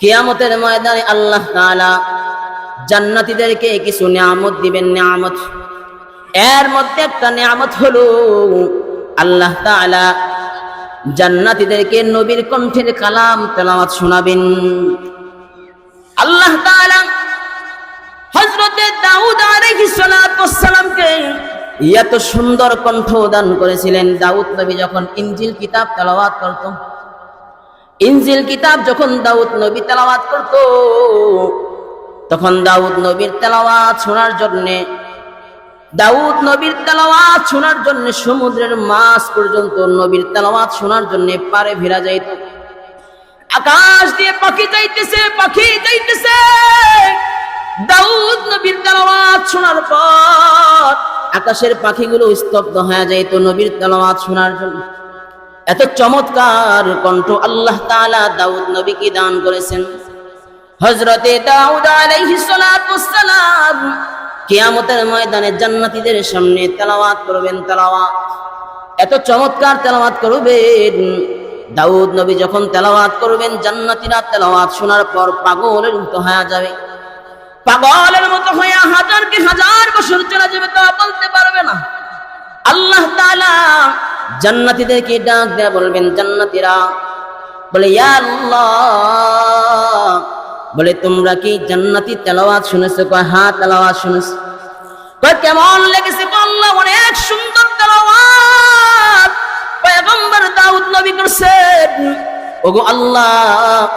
কিয়ামতের ময়দানে আল্লাহ তাআলা জান্নাতীদেরকে কিছু নিয়ামত দিবেন। নিয়ামত, এর মধ্যে একটা নিয়ামত হলো আল্লাহ তাআলা জান্নাতীদেরকে নবীর কণ্ঠের কালাম তেলাওয়াত শোনাবেন। আল্লাহ তাআলা হযরতে দাউদ আলাইহিস সালাতু ওয়াস সালামকে এত সুন্দর কণ্ঠ দান করেছিলেন। দাউদ নবী যখন ইনজিল কিতাব তেলাওয়াত করত, ইনজিল কিতাব যখন দাউদ নবী তেলাওয়াত করত, তখন দাউদ নবীর তেলাওয়াত শোনার জন্য সমুদ্রের মাছ পর্যন্ত নবীর তেলাওয়াত শোনার জন্য পারে ভিড়া যাইত। আকাশ দিয়ে পাখি যাইতেছে দাউদ নবীর তেলাওয়াত শোনার পর আকাশের পাখিগুলো স্তব্ধ হয়ে যাইত নবীর তেলাওয়াত শোনার জন্য। এত চমৎকার কণ্ঠ আল্লাহ তাআলা দাউদ নবীকে দান করেছেন। হযরতে দাউদ আলাইহিস সালাতু ওয়াস সালাম কিয়ামতের ময়দানে জান্নাতীদের সামনে তেলাওয়াত করবেন। তেলাওয়াত এত চমৎকার তেলাওয়াত করবেন। দাউদ নবী যখন তেলাওয়াত করবেন, জান্নাতীরা তেলাওয়াত শোনার পর পাগলের মতো হয়ে যাবে। পাগলের মতো হয়ে হাজারকে হাজার বছর চলে যাবে, তা বলতে পারবে না। আল্লাহ তাআলা জান্নাতীদেরকে ডাক দেয়া বলবেন, জান্নাতীরা বলে ইয়া আল্লাহ, বলে তোমরা কি জান্নাতি তেলাওয়াত শুনেছো? কয় হ্যাঁ তেলাওয়াত শুনেছি। কয় কেমন লেগেছে? আল্লাহ অনেক সুন্দর তেলাওয়াত পয়গম্বর দাউদ নবী করেছেন। ওগো আল্লাহ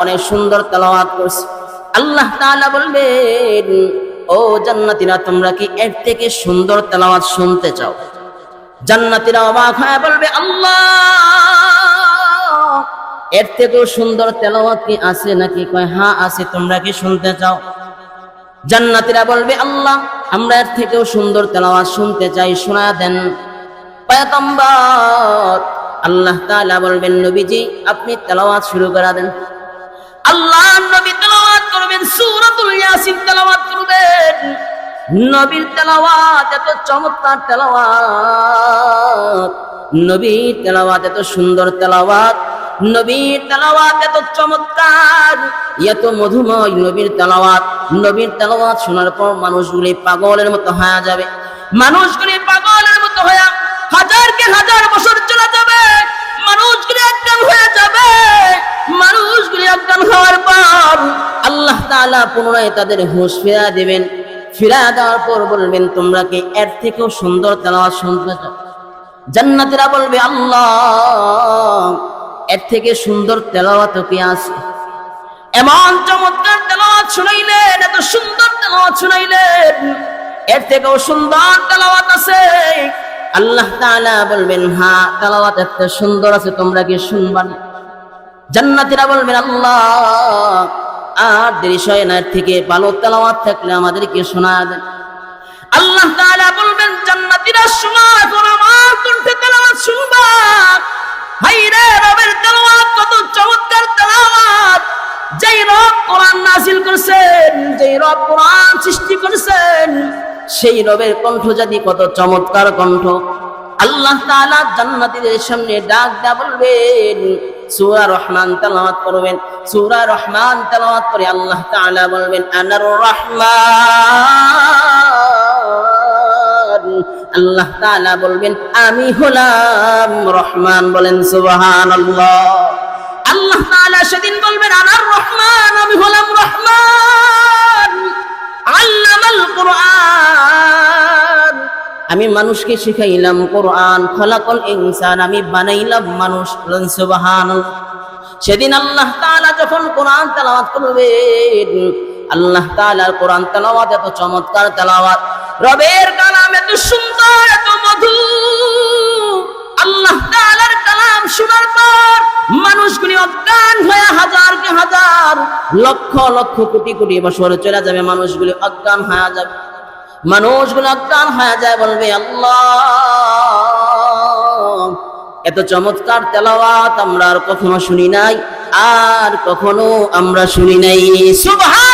অনেক সুন্দর তেলাওয়াত করেছে। আল্লাহ তাআলা বলবেন, ও জান্নাতীরা তোমরা কি এর থেকে সুন্দর তেলাওয়াত শুনতে চাও? জান্নাতীরা অবাক হয়ে বলবে, আল্লাহ এর থেকেও সুন্দর তেলাওয়াত কি আছে নাকি? কয় হ্যাঁ আছে, তোমরা কি শুনতে চাও? জান্নাতীরা বলবে, আল্লাহ আমরা এর থেকেও সুন্দর তেলাওয়াত শুনতে চাই, শোনা দেন। পয়গম্বর আল্লাহ তাআলা বলবেন, নবীজি আপনি তেলাওয়াত শুরু করে দেন। আল্লাহ নবী তেলাওয়াত করবেন, সূরাতুল ইয়াসিন তেলাওয়াত করবেন। নবীর তেলাওয়াত এত চমৎকার তেলাওয়াত, নবীর তেলাওয়াত এত সুন্দর তেলাওয়াত, নবীর তেলাওয়াত এত চমৎকার, এত মধুময় নবীর তেলাওয়াত শোনার পর মানুষগুলি পাগলের মতো হয়ে যাবে। মানুষগুলি পাগলের মতো হয়ে হাজারকে হাজার বছর চলে যাবে। মানুষগুলি অজ্ঞান হয়ে যাবে। মানুষগুলি অজ্ঞান হওয়ার পর আল্লাহ তাআলা পুনরায় তাদের হুঁশ ফিরিয়ে দেবেন। ফিরিয়ে দেওয়ার পর বলবেন, তোমরা কি এর থেকেও সুন্দর তেলাওয়াত শুনতে চাও? জান্নাতীরা বলবে, আল্লাহ এর থেকে সুন্দর তেলাওয়াত কি আছে? এমন চমৎকার তেলাওয়াত শুনাইলেন, এত সুন্দর তেলাওয়াত শুনাইলেন, এর থেকেও সুন্দর তেলাওয়াত আছে। আল্লাহ তাআলা বলবেন, হ্যাঁ তেলাওয়াত এত সুন্দর আছে, তোমরা কি শুনবা না? জান্নাতীরা বলবেন, আল্লাহ আর দেরি হয় না, এর থেকে ভালো তেলাওয়াত থাকলে আমাদেরকে শোনা দেন। আল্লাহ তাআলা বলবেন, জান্নাতীরা শোনা, এখন আমার কণ্ঠে তেলাওয়াত শুনবা। হায়রে রবের তেলাওয়াত কত চমৎকার তেলাওয়াত! যেই রব কোরআন নাযিল করেছেন, যেই রব কোরআন সৃষ্টি করেছেন, সেই রবের কণ্ঠ যদি কত চমৎকার কণ্ঠ। আল্লাহ তাআলা জান্নাতীদের সামনে ডাক দেয়া বলবেন, সূরা রহমান তেলাওয়াত করবেন। সূরা রহমান তেলাওয়াত করে আল্লাহ তাআলা বলবেন, আনার রহমান। আল্লাহ তাআলা বলবেন, আমি হলাম রহমান। বলেন সুবহানাল্লাহ। আল্লাহ তাআলা সেদিন বলবেন, আনার রহমান, আমি হলাম রহমান। আল্লামাল কুরআন, আমি মানুষকে শিখাইলাম কোরআন। খলাকাল ইনসান, আমি বানাইলাম মানুষ। বলেন সুবহানাল্লাহ। সেদিন আল্লাহ তাআলা যখন কোরআন তেলাওয়াত করবেন, আল্লাহ তাআলার কোরআন তেলাওয়াত এত চমৎকার তেলাওয়াত, রবের কালাম এত সুন্দর, এত মধু। আল্লাহ তাআলার কালাম শোনার পর মানুষগুলি অজ্ঞান হয়ে হাজারকে হাজার, লক্ষ লক্ষ কোটি কোটি বছর চলে যাবে, মানুষগুলি অজ্ঞান হয়ে যাবে। মানুষগুলো অজ্ঞান হয়ে যায়, বলবে, আল্লাহ এত চমৎকার তেলাওয়াত আমরা আর কখনো শুনি নাই, আর কখনো আমরা শুনি নাই। সুবহান।